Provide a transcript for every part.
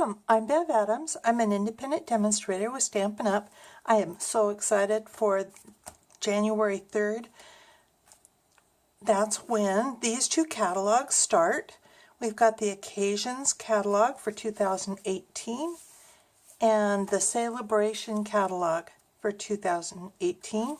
Welcome, I'm Bev Adams. I'm an independent demonstrator with Stampin' Up. I am so excited for January 3rd. That's when these two catalogs start. We've got the Occasions catalog for 2018 and the Celebration catalog for 2018.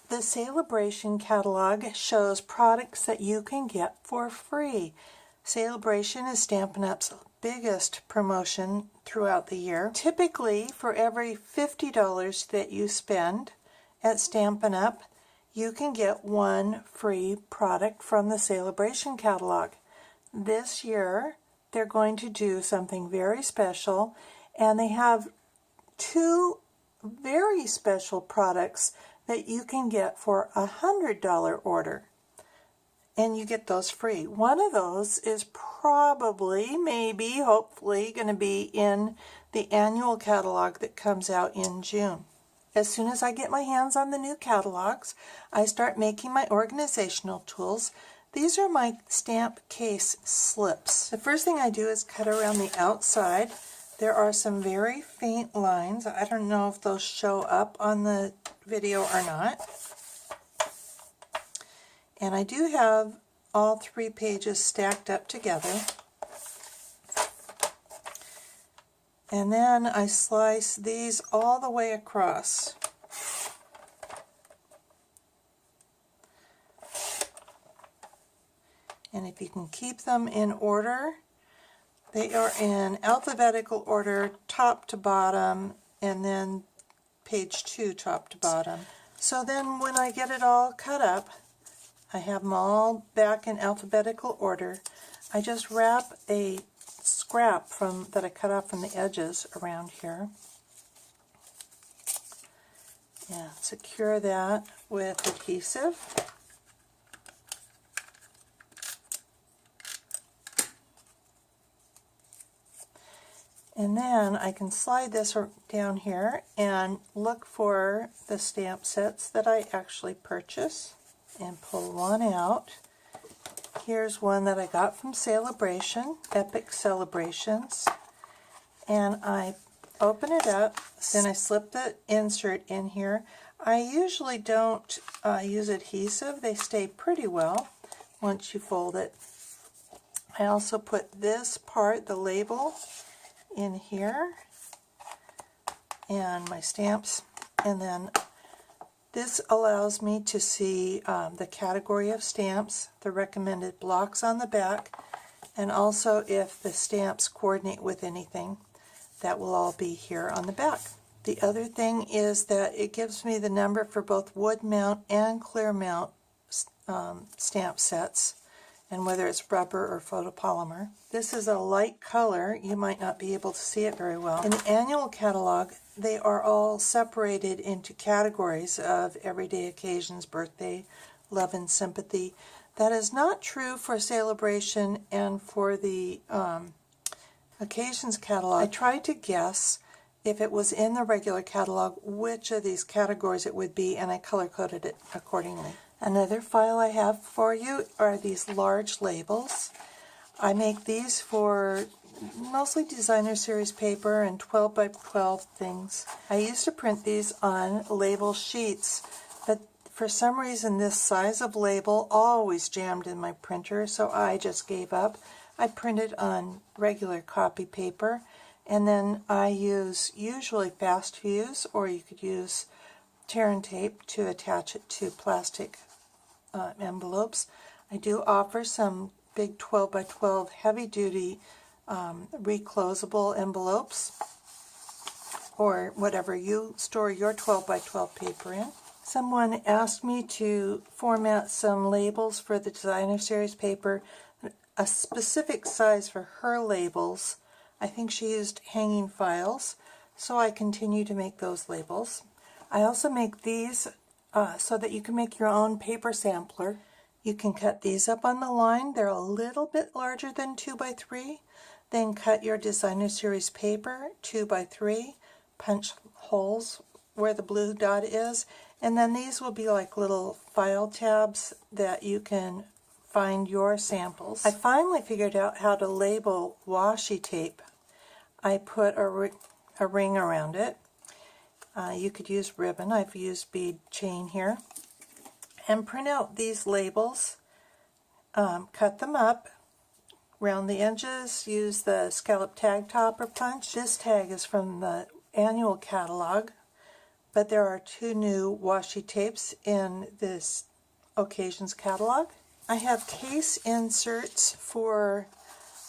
The Celebration catalog shows products that you can get for free. Celebration is Stampin' Up's biggest promotion throughout the year. Typically, for every $50 that you spend at Stampin' Up, you can get one free product from the Celebration catalog. This year, they're going to do something very special, and they have two very special products that you can get for a $100 order. And you get those free. One of those is probably, maybe, hopefully, going to be in the annual catalog that comes out in June. As soon as I get my hands on the new catalogs, I start making my organizational tools. These are my stamp case slips. The first thing I do is cut around the outside. There are some very faint lines. I don't know if those show up on the video or not. And I do have all 3 pages stacked up together. And then I slice these all the way across. And if you can keep them in order, they are in alphabetical order, top to bottom, and then page 2, top to bottom. So then when I get it all cut up, I have them all back in alphabetical order. I just wrap a scrap that I cut off from the edges around here. And secure that with adhesive. And then I can slide this down here and look for the stamp sets that I actually purchase and pull one out. Here's one that I got from Celebration, Epic Celebrations. And I open it up, then I slip the insert in here. I usually don't use adhesive. They stay pretty well once you fold it. I also put this part, the label, in here, and my stamps, and then this allows me to see the category of stamps, the recommended blocks on the back, and also if the stamps coordinate with anything. That will all be here on the back. The other thing is that it gives me the number for both wood mount and clear mount stamp sets, and whether it's rubber or photopolymer. This is a light color. You might not be able to see it very well. In the annual catalog, they are all separated into categories of everyday occasions, birthday, love, and sympathy. That is not true for Celebration and for the Occasions catalog. I tried to guess if it was in the regular catalog which of these categories it would be, and I color-coded it accordingly. Another file I have for you are these large labels. I make these for mostly designer series paper and 12 by 12 things. I used to print these on label sheets, but for some reason this size of label always jammed in my printer, so I just gave up. I printed on regular copy paper, and then I use usually fast fuse, or you could use tear and tape to attach it to plastic envelopes. I do offer some big 12 by 12 heavy-duty reclosable envelopes, or whatever you store your 12 by 12 paper in. Someone asked me to format some labels for the designer series paper, a specific size for her labels. I think she used hanging files, so I continue to make those labels. I also make these so that you can make your own paper sampler. You can cut these up on the line. They're a little bit larger than 2 by 3. Then cut your designer series paper 2 by 3, punch holes where the blue dot is, and then these will be like little file tabs that you can find your samples. I finally figured out how to label washi tape. I put a ring around it. You could use ribbon. I've used bead chain here. And print out these labels. Cut them up. Round the edges, use the scallop tag topper punch. This tag is from the annual catalog, but there are 2 new washi tapes in this Occasions catalog. I have case inserts for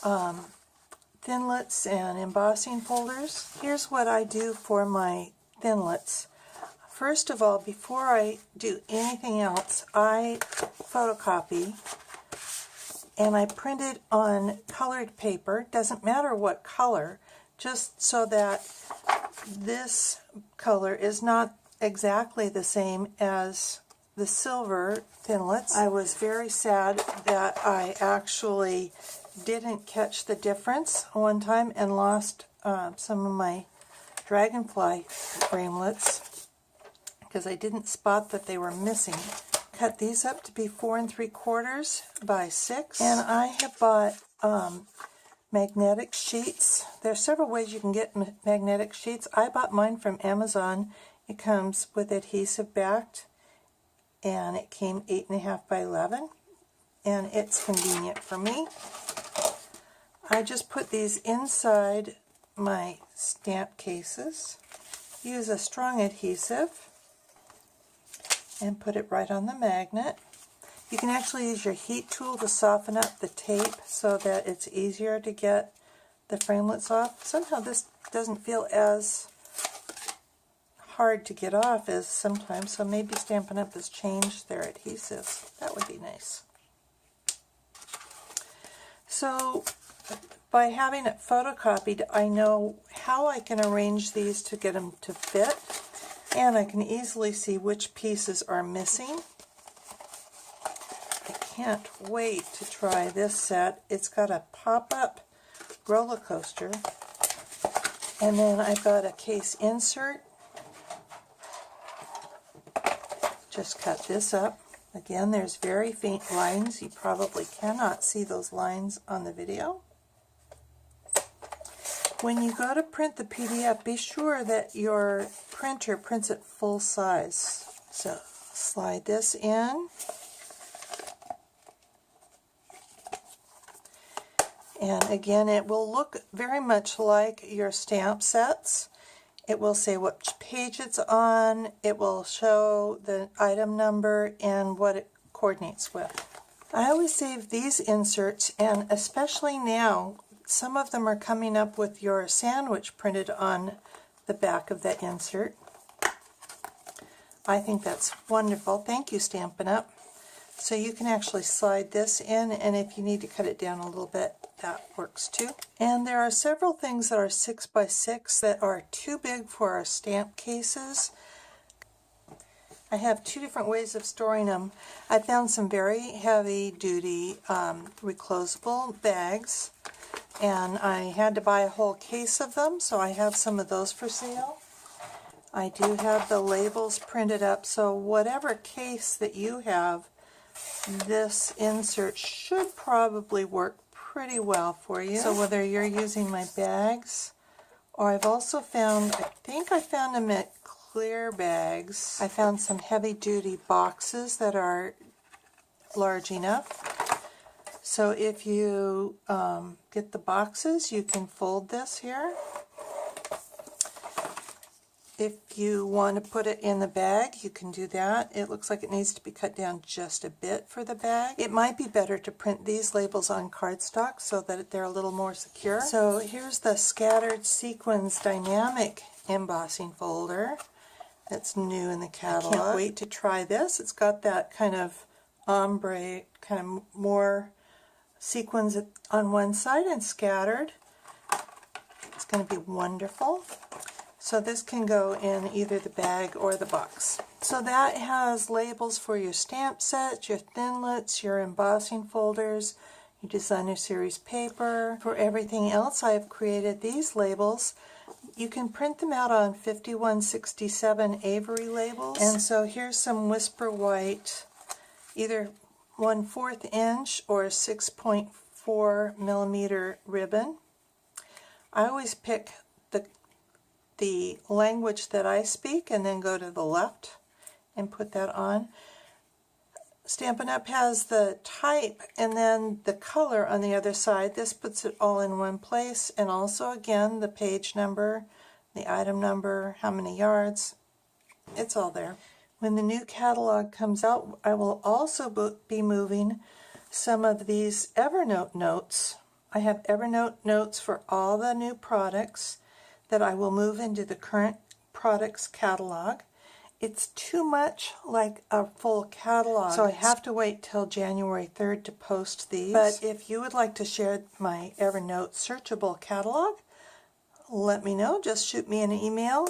thinlits and embossing folders. Here's what I do for my thinlits. First of all, before I do anything else, I photocopy and I print it on colored paper. Doesn't matter what color, just so that this color is not exactly the same as the silver thinlits. I was very sad that I actually didn't catch the difference one time and lost some of my dragonfly framelits because I didn't spot that they were missing. Cut these up to be 4 3/4 by 6, and I have bought magnetic sheets. There are several ways you can get magnetic sheets. I bought mine from Amazon. It comes with adhesive backed, and it came 8.5 by 11, and it's convenient for me. I just put these inside my stamp cases, use a strong adhesive, and put it right on the magnet. You can actually use your heat tool to soften up the tape so that it's easier to get the framelits off. Somehow this doesn't feel as hard to get off as sometimes, so maybe Stampin' Up! Has changed their adhesives. That would be nice. So by having it photocopied, I know how I can arrange these to get them to fit, and I can easily see which pieces are missing. I can't wait to try this set. It's got a pop-up roller coaster, and then I've got a case insert. Just cut this up. Again, there's very faint lines. You probably cannot see those lines on the video. When you go to print the PDF, be sure that your printer prints it full size. So slide this in. And again, it will look very much like your stamp sets. It will say what page it's on. It will show the item number and what it coordinates with. I always save these inserts, and especially now, some of them are coming up with your sandwich printed on the back of that insert. I think that's wonderful. Thank you, Stampin' Up! So you can actually slide this in, and if you need to cut it down a little bit, that works too. And there are several things that are 6 by 6 that are too big for our stamp cases. I have 2 different ways of storing them. I found some very heavy-duty reclosable bags, and I had to buy a whole case of them, so I have some of those for sale. I do have the labels printed up, so whatever case that you have, this insert should probably work pretty well for you. So whether you're using my bags, or I've also found, I think I found them at clear bags. I found some heavy-duty boxes that are large enough. So if you get the boxes, you can fold this here. If you want to put it in the bag, you can do that. It looks like it needs to be cut down just a bit for the bag. It might be better to print these labels on cardstock so that they're a little more secure. So here's the Scattered Sequins Dynamic Embossing Folder that's new in the catalog. I can't wait to try this. It's got that kind of ombre, kind of more sequins on one side and scattered. It's going to be wonderful. So this can go in either the bag or the box. So that has labels for your stamp sets, your thinlits, your embossing folders, your designer series paper. For everything else, I have created these labels. You can print them out on 5167 Avery labels. And so here's some Whisper White, either 1/4 inch or 6.4 millimeter ribbon. I always pick the language that I speak and then go to the left and put that on. Stampin' Up! Has the type and then the color on the other side. This puts it all in one place, and also again the page number, the item number, how many yards. It's all there. When the new catalog comes out, I will also be moving some of these Evernote notes. I have Evernote notes for all the new products that I will move into the current products catalog. It's too much like a full catalog, so I have to wait till January 3rd to post these. But if you would like to share my Evernote searchable catalog, let me know. Just shoot me an email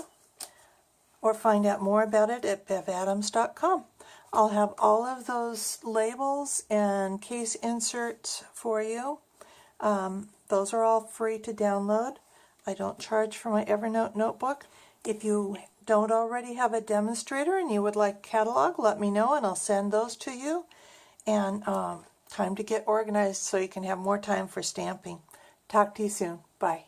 or find out more about it at bevadams.com. I'll have all of those labels and case inserts for you. Those are all free to download. I don't charge for my Evernote notebook. If you don't already have a demonstrator and you would like catalog, let me know and I'll send those to you. And time to get organized so you can have more time for stamping. Talk to you soon. Bye.